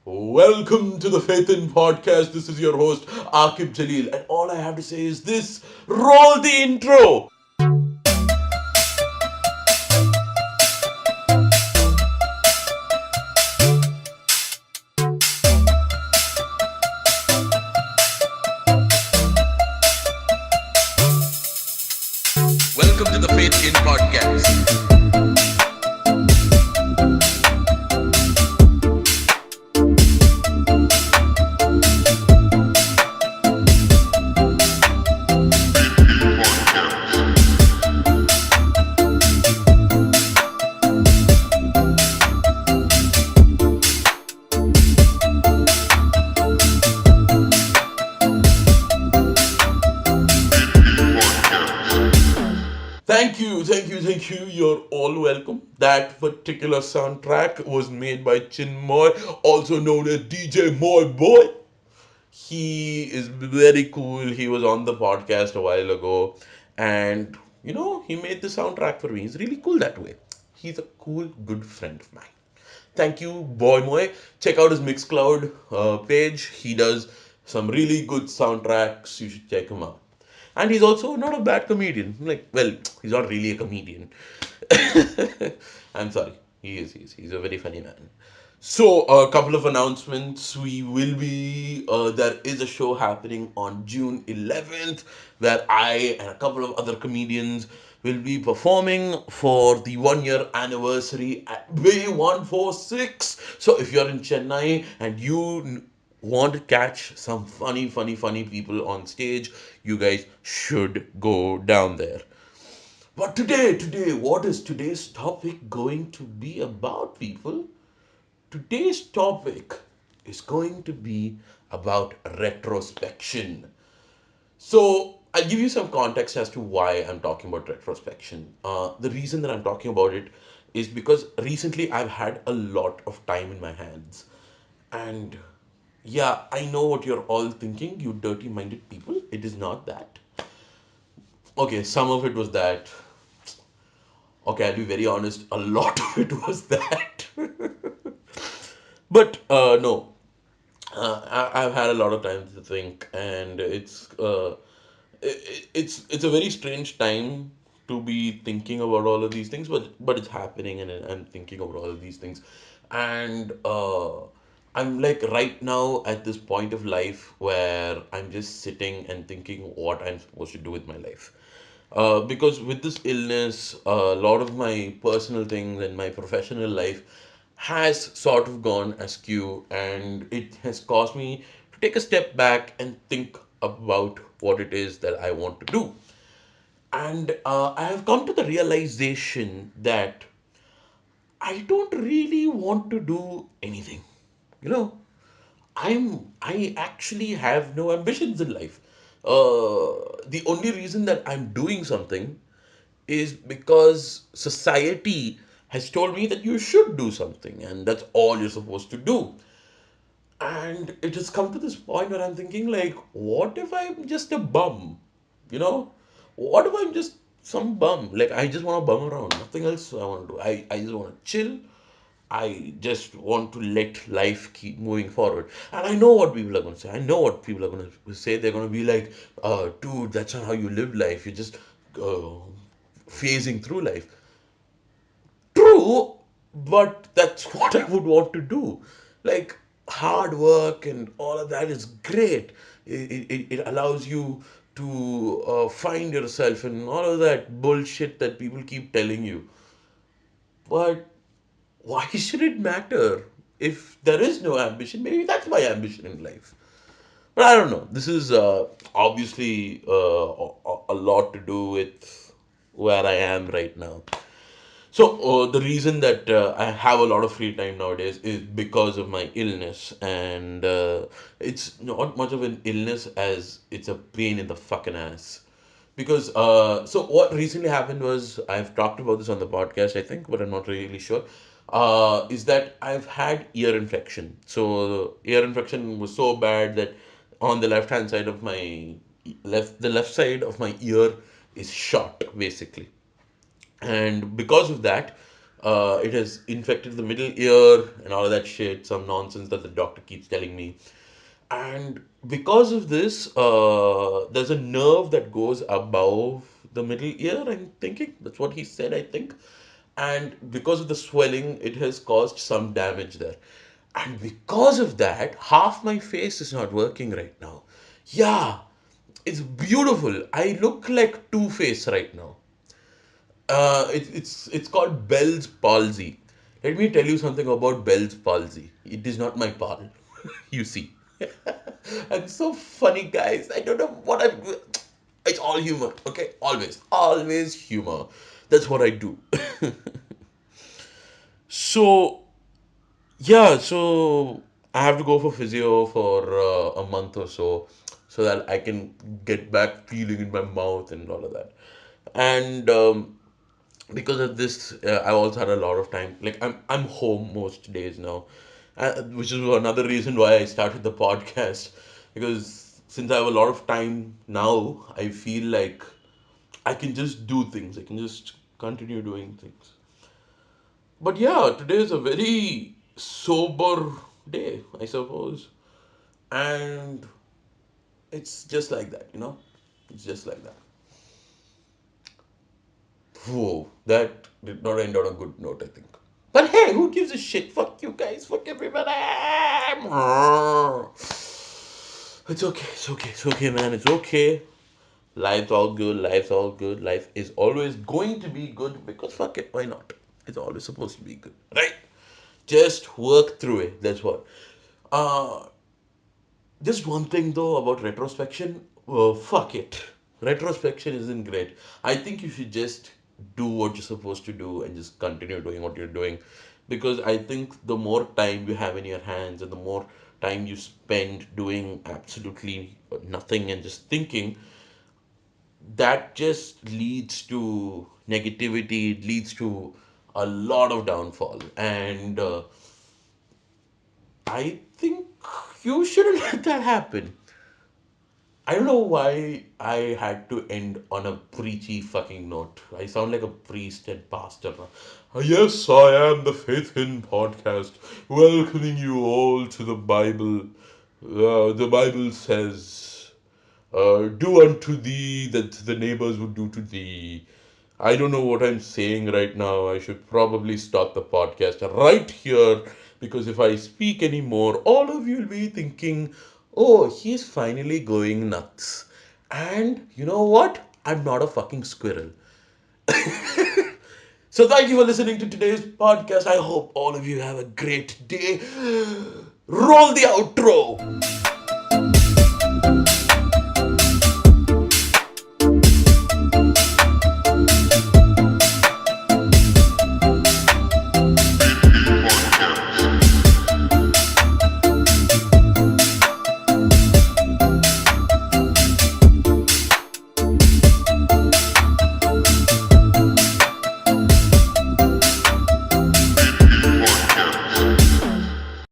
Welcome to the Faith in Podcast. This is your host, Aaquib Jaleel, and all I have to say is this: roll the intro. Welcome to the Faith in Podcast. Thank you. You're all welcome. That particular soundtrack was made by Chinmoy, also known as DJ Moy Boy. He is very cool. He was on the podcast a while ago, and he made the soundtrack for me. He's really cool that way. He's a cool, good friend of mine. Thank you, Boy Moy. Check out his Mixcloud page. He does some really good soundtracks. You should check him out. And he's also not a bad comedian. Well, he's not really a comedian. I'm sorry. He's a very funny man. So, a couple of announcements. There is a show happening on June 11th where I and a couple of other comedians will be performing for the 1 year anniversary at Bay 146. So, if you're in Chennai and you want to catch some funny people on stage, you guys should go down there. But today, what is today's topic going to be about, people? Today's topic is going to be about retrospection. So, I'll give you some context as to why I'm talking about retrospection. The reason that I'm talking about it is because recently I've had a lot of time in my hands. And yeah, I know what you're all thinking, you dirty minded people. It is not that. Okay, some of it was that. Okay, I'll be very honest, a lot of it was that. But no, I've had a lot of time to think, and it's a very strange time to be thinking about all of these things, but it's happening, and I'm thinking about all of these things, and I'm like right now at this point of life where I'm just sitting and thinking what I'm supposed to do with my life. Because with this illness, a lot of my personal things and my professional life has sort of gone askew, and it has caused me to take a step back and think about what it is that I want to do. And I have come to the realization that I don't really want to do anything. You know, I actually have no ambitions in life. The only reason that I'm doing something is because society has told me that you should do something and that's all you're supposed to do. And it has come to this point where I'm thinking, like, what if I'm just a bum? You know? What if I'm just some bum? Like, I just want to bum around. Nothing else I want to do. I just want to chill. I just want to let life keep moving forward. And I know what people are going to say. I know what people are going to say. They're going to be like, dude, that's not how you live life. You're just uh, phasing through life. True, but that's what I would want to do. Like, hard work and all of that is great. It allows you to find yourself and all of that bullshit that people keep telling you. But why should it matter if there is no ambition? Maybe that's my ambition in life. But I don't know. This is obviously a lot to do with where I am right now. So, the reason that I have a lot of free time nowadays is because of my illness, and it's not much of an illness as it's a pain in the fucking ass. Because, so what recently happened was, I've talked about this on the podcast, I think, but I'm not really sure. Is that I've had ear infection. So, ear infection was so bad that on the left hand side of my the left side of my ear is shot, basically. And because of that, It has infected the middle ear and all of that shit, some nonsense that the doctor keeps telling me. And because of this, there's a nerve that goes above the middle ear, I'm thinking. That's what he said, I think. And because of the swelling, it has caused some damage there. And because of that, half my face is not working right now. Yeah, it's beautiful. I look like Two-Face right now. It's called Bell's palsy. Let me tell you something about Bell's palsy. It is not my pal. You see. I'm so funny, guys. I don't know what I'm. It's all humor, okay? Always, always humor. That's what I do. So yeah, so I have to go for physio for a month or so that I can get back feeling in my mouth and all of that. And because of this, I also had a lot of time. Like I'm home most days now, which is another reason why I started the podcast. Because since I have a lot of time now, I feel like I can just do things. I can just continue doing things. But yeah, today is a very sober day, I suppose. And it's just like that, you know? It's just like that. Whoa, that did not end on a good note, I think. But hey, who gives a shit? Fuck you guys, fuck everybody. It's okay, it's okay, man, it's okay. Life's all good, life's all good. Life is always going to be good because fuck it, why not? It's always supposed to be good, right? Just work through it. That's what. Uh, just one thing though about retrospection. Fuck it. Retrospection isn't great. I think you should just do what you're supposed to do and just continue doing what you're doing. Because I think the more time you have in your hands and the more time you spend doing absolutely nothing and just thinking, that just leads to negativity, it leads to a lot of downfall. And I think you shouldn't let that happen. I don't know why I had to end on a preachy fucking note. I sound like a priest and pastor now. Yes, I am the Faith In podcast, welcoming you all to the Bible. The Bible says, do unto thee that the neighbors would do to thee. I don't know what I'm saying right now. I should probably stop the podcast right here because if I speak anymore, all of you will be thinking, oh, he's finally going nuts. And you know what? I'm not a fucking squirrel. So thank you for listening to today's podcast. I hope all of you have a great day. Roll the outro.